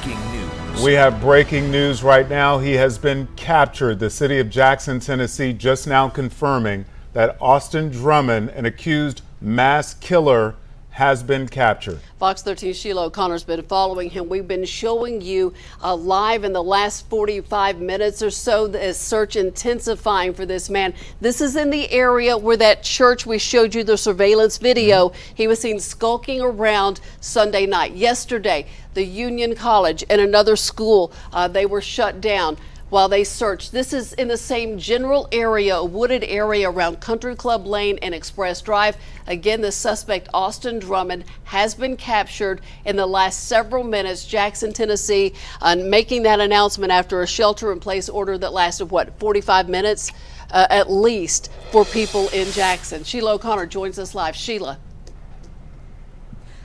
breaking news. We have breaking news right now. He has been captured. The city of Jackson, Tennessee, just now confirming that Austin Drummond, an accused mass killer, has been captured. Fox 13 Sheila O'Connor's been following him. We've been showing you live in the last 45 minutes or so the search intensifying for this man. This is in the area where that church we showed you the surveillance video. He was seen skulking around Sunday night. Yesterday, the Union College and another school, they were shut down while they searched. This is in the same general area, a wooded area around Country Club Lane and Express Drive. Again, the suspect, Austin Drummond, has been captured in the last several minutes. Jackson, Tennessee, making that announcement after a shelter-in-place order that lasted, 45 minutes at least for people in Jackson. Sheila O'Connor joins us live. Sheila.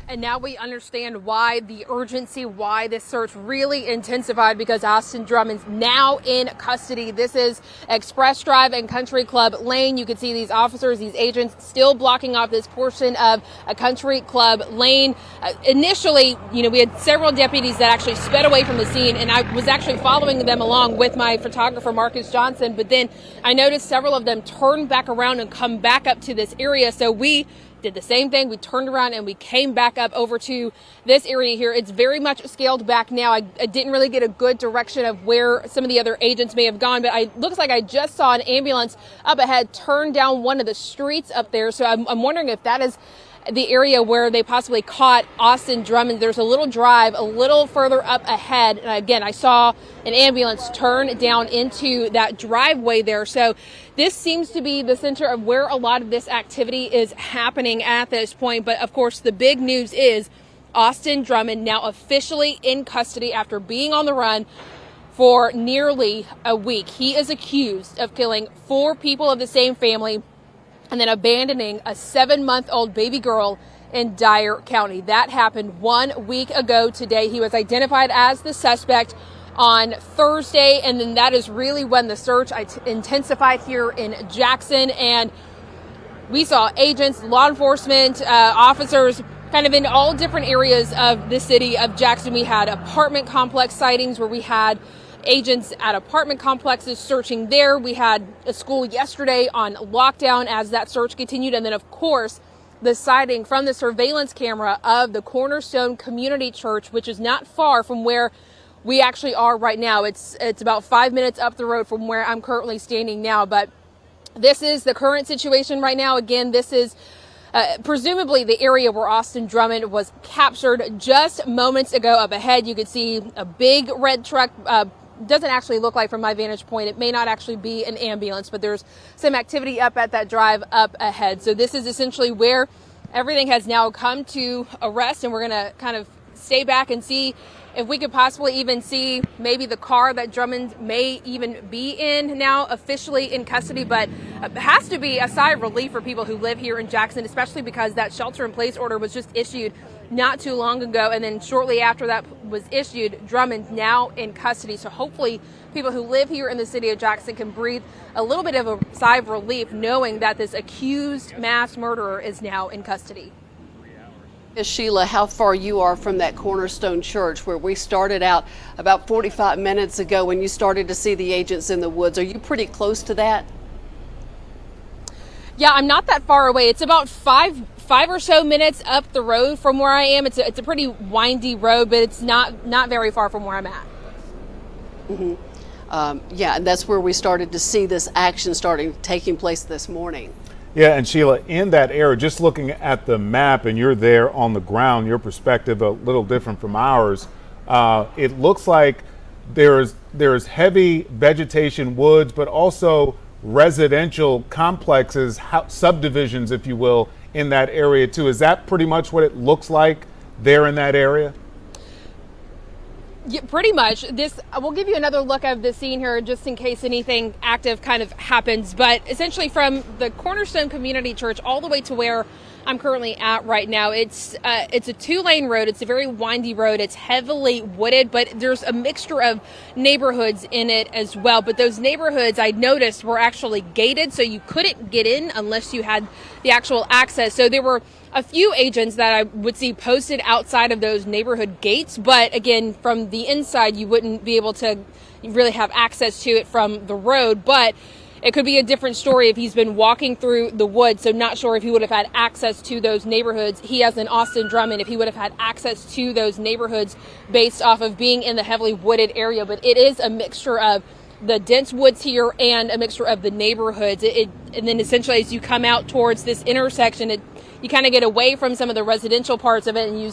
And now we understand why the urgency, why this search really intensified, because Austin Drummond's now in custody. This is Express Drive and Country Club Lane. You can see these officers, these agents still blocking off this portion of a Country Club Lane. Initially, we had several deputies that actually sped away from the scene, and I was actually following them along with my photographer, Marcus Johnson. But then I noticed several of them turn back around and come back up to this area. So we did the same thing. We turned around and we came back up over to this area here. It's very much scaled back now. I didn't really get a good direction of where some of the other agents may have gone, but it looks like I just saw an ambulance up ahead turn down one of the streets up there. So I'm wondering if that is the area where they possibly caught Austin Drummond. There's a little drive a little further up ahead. And again, I saw an ambulance turn down into that driveway there. So this seems to be the center of where a lot of this activity is happening at this point. But of course, the big news is Austin Drummond now officially in custody after being on the run for nearly a week. He is accused of killing 4 people of the same family and then abandoning a 7-month-old baby girl in Dyer County. That happened 1 week ago today. He was identified as the suspect on Thursday, and then that is really when the search intensified here in Jackson. And we saw agents, law enforcement, officers, kind of in all different areas of the city of Jackson. We had apartment complex sightings where we had agents at apartment complexes searching there. We had a school yesterday on lockdown as that search continued. And then, of course, the sighting from the surveillance camera of the Cornerstone Community Church, which is not far from where we actually are right now. It's about 5 minutes up the road from where I'm currently standing now. But this is the current situation right now. Again, this is presumably the area where Austin Drummond was captured just moments ago. Up ahead, you could see a big red truck. Doesn't actually look like, from my vantage point, it may not actually be an ambulance, but there's some activity up at that drive up ahead. So this is essentially where everything has now come to a rest, and we're going to kind of stay back and see if we could possibly even see maybe the car that Drummond may even be in now officially in custody. But it has to be a sigh of relief for people who live here in Jackson, especially because that shelter-in-place order was just issued not too long ago. And then shortly after that was issued, Drummond now in custody. So hopefully people who live here in the city of Jackson can breathe a little bit of a sigh of relief knowing that this accused mass murderer is now in custody. Sheila, how far you are from that Cornerstone Church where we started out about 45 minutes ago when you started to see the agents in the woods. Are you pretty close to that? Yeah, I'm not that far away. It's about five or so minutes up the road from where I am. It's a pretty windy road, but it's not very far from where I'm at. Mm-hmm. Yeah, and that's where we started to see this action taking place this morning. Yeah, and Sheila, in that area, just looking at the map, and you're there on the ground, your perspective a little different from ours. It looks like there's heavy vegetation, woods, but also residential complexes, subdivisions, if you will, in that area too. Is that pretty much what it looks like there in that area? Yeah, pretty much. We'll give you another look of the scene here just in case anything active kind of happens. But essentially from the Cornerstone Community Church all the way to where I'm currently at right now. It's a 2-lane road. It's a very windy road. It's heavily wooded, but there's a mixture of neighborhoods in it as well. But those neighborhoods, I noticed, were actually gated, so you couldn't get in unless you had the actual access. So there were a few agents that I would see posted outside of those neighborhood gates, but again, from the inside, you wouldn't be able to really have access to it from the road. But it could be a different story if he's been walking through the woods. So not sure if he would have had access to those neighborhoods. He, as in Austin Drummond, if he would have had access to those neighborhoods based off of being in the heavily wooded area. But it is a mixture of the dense woods here and a mixture of the neighborhoods. And then essentially as you come out towards this intersection, you kind of get away from some of the residential parts of it, and you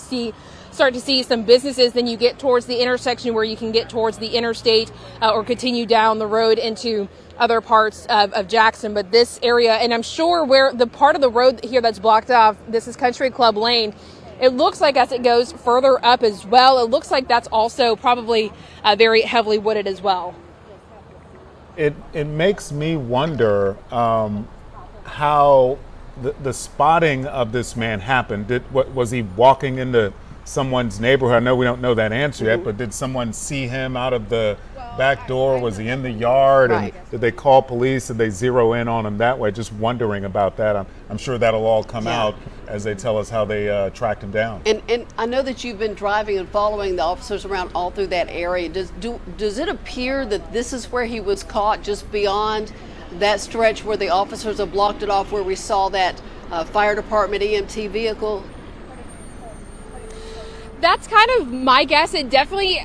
start to see some businesses. Then you get towards the intersection where you can get towards the interstate or continue down the road into other parts of Jackson. But this area, and I'm sure where the part of the road here that's blocked off, this is Country Club Lane. It looks like as it goes further up as well, it looks like that's also probably very heavily wooded as well. It makes me wonder how the spotting of this man happened. Was he walking into someone's neighborhood? I know we don't know that answer yet, but did someone see him out of the back door? Was he in the yard? Right. And did they call police? Did they zero in on him that way? Just wondering about that. I'm sure that'll all come out as they tell us how they tracked him down. And I know that you've been driving and following the officers around all through that area. Does it appear that this is where he was caught, just beyond that stretch where the officers have blocked it off, where we saw that fire department EMT vehicle? That's kind of my guess. I definitely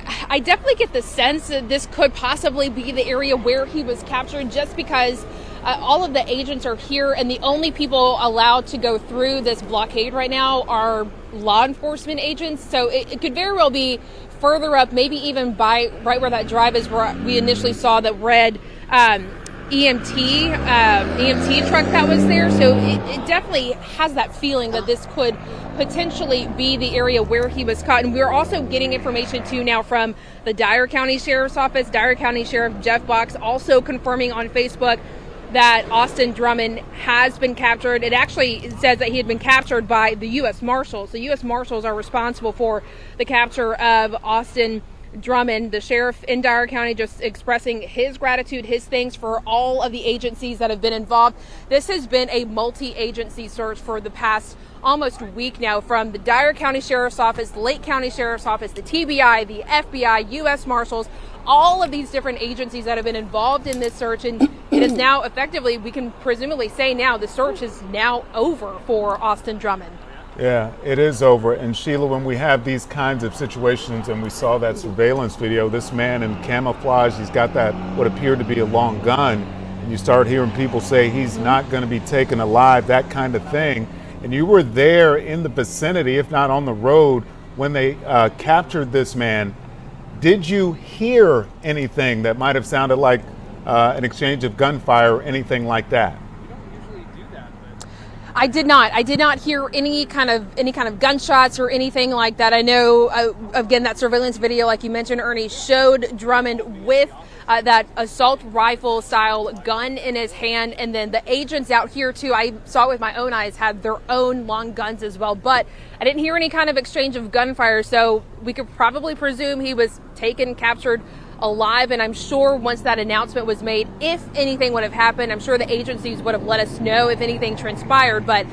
get the sense that this could possibly be the area where he was captured, just because all of the agents are here, and the only people allowed to go through this blockade right now are law enforcement agents. So it could very well be further up, maybe even by right where that drive is, where we initially saw the red EMT truck that was there. So it definitely has that feeling that this could potentially be the area where he was caught. And we're also getting information too now from the Dyer County Sheriff's Office. Dyer County Sheriff Jeff Box also confirming on Facebook that Austin Drummond has been captured. It actually says that he had been captured by the U.S. Marshals. The U.S. Marshals are responsible for the capture of Austin Drummond. The sheriff in Dyer County just expressing his gratitude, his thanks for all of the agencies that have been involved. This has been a multi-agency search for the past almost week now, from the Dyer County Sheriff's Office, the Lake County Sheriff's Office, the TBI, the FBI, U.S. Marshals, all of these different agencies that have been involved in this search. And it is now effectively, we can presumably say now, the search is now over for Austin Drummond. Yeah, it is over. And Sheila, when we have these kinds of situations, and we saw that surveillance video, this man in camouflage, he's got that what appeared to be a long gun, and you start hearing people say he's not going to be taken alive, that kind of thing. And you were there in the vicinity, if not on the road, when they captured this man. Did you hear anything that might have sounded like an exchange of gunfire or anything like that? I did not hear any kind of gunshots or anything like that. I know, again, that surveillance video, like you mentioned, Ernie, showed Drummond with that assault rifle style gun in his hand. And then the agents out here too, I saw it with my own eyes, had their own long guns as well. But I didn't hear any kind of exchange of gunfire. So we could probably presume he was taken, captured alive. And I'm sure once that announcement was made, if anything would have happened, I'm sure the agencies would have let us know if anything transpired. But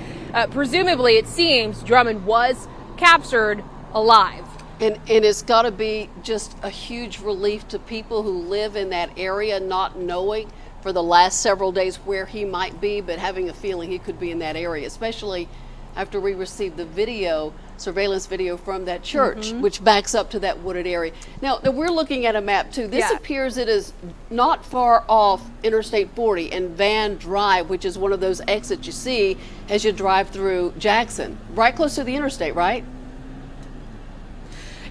presumably, it seems Drummond was captured alive. And it's got to be just a huge relief to people who live in that area, not knowing for the last several days where he might be, but having a feeling he could be in that area, especially after we received the surveillance video from that church, which backs up to that wooded area. Now, we're looking at a map too. This appears it is not far off Interstate 40 and Van Drive, which is one of those exits you see as you drive through Jackson, right close to the interstate, right?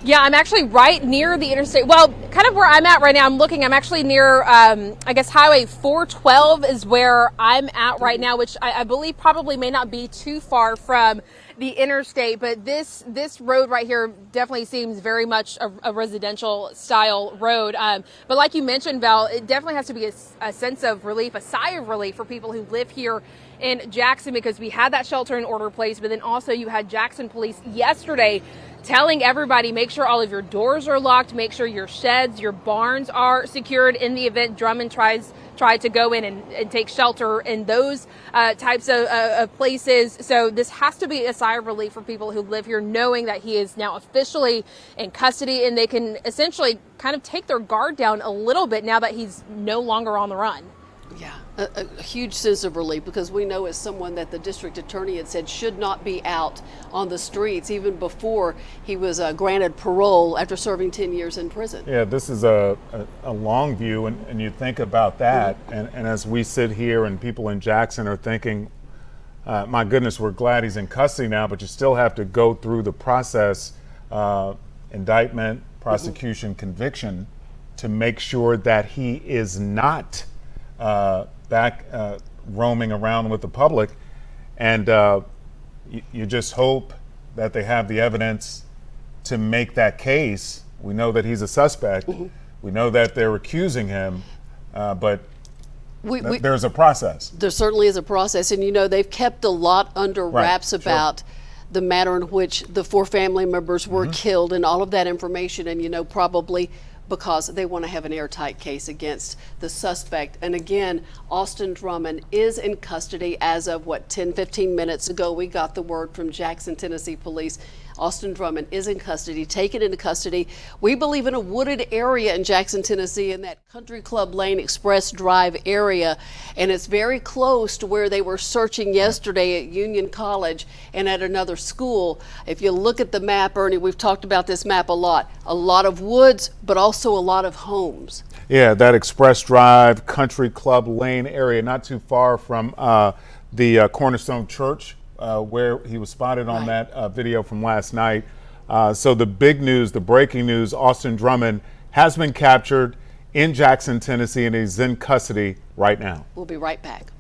Yeah, I'm actually right near the interstate. Well, kind of where I'm at right now, I'm actually near, I guess Highway 412 is where I'm at right now, which I believe probably may not be too far from the interstate. But this road right here definitely seems very much a residential style road. But like you mentioned, Val, it definitely has to be a sense of relief, a sigh of relief for people who live here in Jackson because we had that shelter in order place, but then also you had Jackson police yesterday telling everybody, make sure all of your doors are locked, make sure your sheds, your barns are secured in the event Drummond tried to go in and take shelter in those types of places. So this has to be a sigh of relief for people who live here, knowing that he is now officially in custody and they can essentially kind of take their guard down a little bit now that he's no longer on the run. Yeah, a huge sense of relief, because we know as someone that the district attorney had said should not be out on the streets even before he was granted parole after serving 10 years in prison. Yeah, this is a long view, and you think about that, and as we sit here and people in Jackson are thinking, my goodness, we're glad he's in custody now, but you still have to go through the process, indictment, prosecution, conviction, to make sure that he is not back roaming around with the public. And you just hope that they have the evidence to make that case. We know that he's a suspect. We know that they're accusing him, but there's a process. There certainly is a process. And, you know, they've kept a lot under wraps about the manner in which the 4 family members were killed and all of that information. And, you know, probably because they want to have an airtight case against the suspect. And again, Austin Drummond is in custody as of 10-15 minutes ago. We got the word from Jackson, Tennessee police. Austin Drummond is in custody, taken into custody, we believe, in a wooded area in Jackson, Tennessee, in that Country Club Lane Express Drive area. And it's very close to where they were searching yesterday at Union College and at another school. If you look at the map, Ernie, we've talked about this map a lot of woods, but also a lot of homes. Yeah, that Express Drive, Country Club Lane area, not too far from the Cornerstone Church, where he was spotted on that video from last night. So the big news, the breaking news, Austin Drummond has been captured in Jackson, Tennessee, and he's in custody right now. We'll be right back.